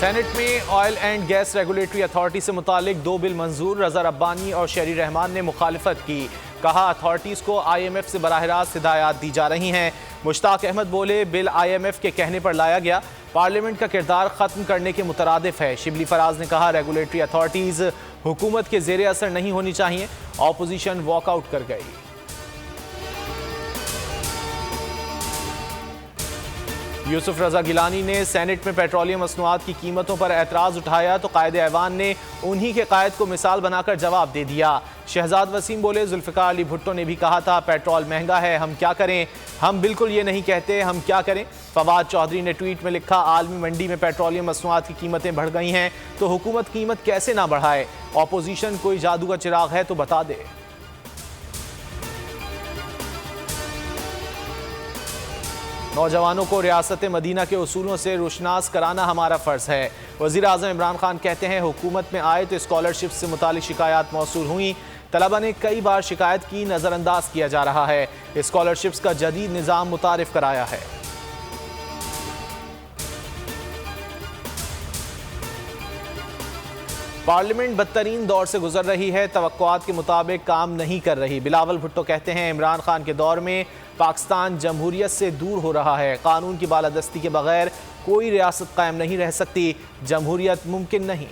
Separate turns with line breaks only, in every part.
Senate में oil and gas regulatory authority से मुतालिक 2 बिल मंजूर। रजा रब्बानी और शहरी रहमान ने मुखालिफत की। कहा अथॉरिटीज को IMF से बराह रास्त हिदायत दी जा रही हैं। मुश्ताक अहमद बोले बिल IMF के कहने पर लाया गया, पार्लियामेंट का किरदार खत्म करने के मुतरादिफ है। शिबली फराज ने कहा रेगुलेटरी अथॉरिटीज हुकूमत के जेर असर नहीं होनी चाहिए। ऑपोजिशन वॉकआउट कर गई। यूसुफ रजा गिलानी ने सेनेट में पेट्रोलियम मसनूआत की कीमतों पर एतराज़ उठाया तो कायदे ऐवान ने उन्हीं के कायद को मिसाल बनाकर जवाब दे दिया। शहजाद वसीम बोले जुल्फ़िकार अली भुट्टो ने भी कहा था पेट्रोल महंगा है, हम क्या करें। हम बिल्कुल ये नहीं कहते, हम क्या करें। फवाद चौधरी ने ट्वीट में लिखा आलमी मंडी में पेट्रोलियम मसनूआत की कीमतें बढ़ गई हैं तो हुकूमत कीमत कैसे ना बढ़ाए। ऑपोजिशन कोई जादू का चिराग है तो बता दे। नौजवानों को रियासत मदीना के उसूलों से रोशनास कराना हमारा फ़र्ज़ है। वज़ीर आज़म इमरान खान कहते हैं हुकूमत में आए तो स्कॉलरशिप से मुतालिक शिकायत मौसूल हुई। तलबा ने कई बार शिकायत की, नज़रअंदाज किया जा रहा है। स्कॉलरशिप्स का जदीद निज़ाम मुतारिफ कराया है। पार्लियामेंट बदतरीन दौर से गुजर रही है, तवक्कुआत के मुताबिक काम नहीं कर रही। बिलावल भुट्टो कहते हैं इमरान खान के दौर में पाकिस्तान जमहूरियत से दूर हो रहा है। कानून की बालादस्ती के बगैर कोई रियासत कायम नहीं रह सकती, जमहूरियत मुमकिन नहीं।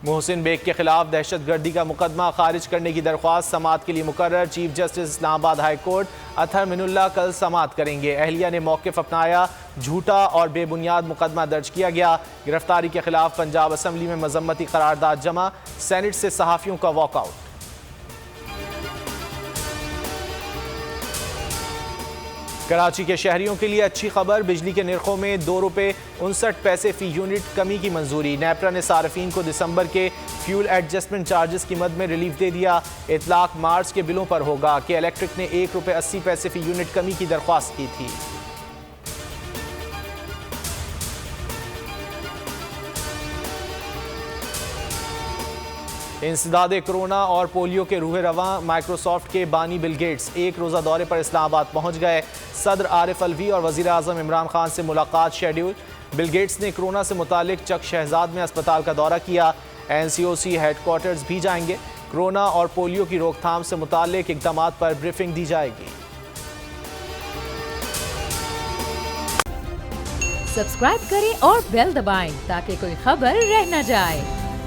मोहसिन बेग के खिलाफ दहशतगर्दी का मुकदमा खारिज करने की दरख्वास्त समाअत के लिए मुकर्रर। Chief justice Islamabad high court Athar Minallah कल समाअत करेंगे। अहलिया ने मौक़िफ़ अपनाया, झूठा और बेबुनियाद मुकदमा दर्ज किया गया। गिरफ्तारी के खिलाफ पंजाब असम्बली में मजम्मती करारदाद जमा। सेनेट से सहाफ़ियों का वॉकआउट। कराची के शहरियों के लिए अच्छी खबर, बिजली के निर्खों में ₹2.59 फी यूनिट कमी की मंजूरी। नेपरा ने सार्फिन को दिसंबर के फ्यूल एडजस्टमेंट चार्जेस की मद में रिलीफ दे दिया। इतलाक मार्च के बिलों पर होगा कि इलेक्ट्रिक ने ₹1.80 फी यूनिट कमी की दरख्वास्त की थी। इंसदाद कोरोना और पोलियो के रूहे रवां। माइक्रोसॉफ्ट के बानी बिल गेट्स एक रोज़ा दौरे पर इस्लामाबाद पहुंच गए। सदर आरिफ अलवी और वज़ीर आज़म इमरान खान से मुलाकात शेड्यूल। बिल गेट्स ने कोरोना से मुतालिक चक शहजाद में अस्पताल का दौरा किया। NCOC हेडक्वार्टर्स भी जाएंगे। कोरोना और पोलियो की रोकथाम से मुतालिक इक़दामात पर ब्रीफिंग दी जाएगी।
सब्सक्राइब करें और बेल दबाएं ताकि कोई खबर रह न जाए।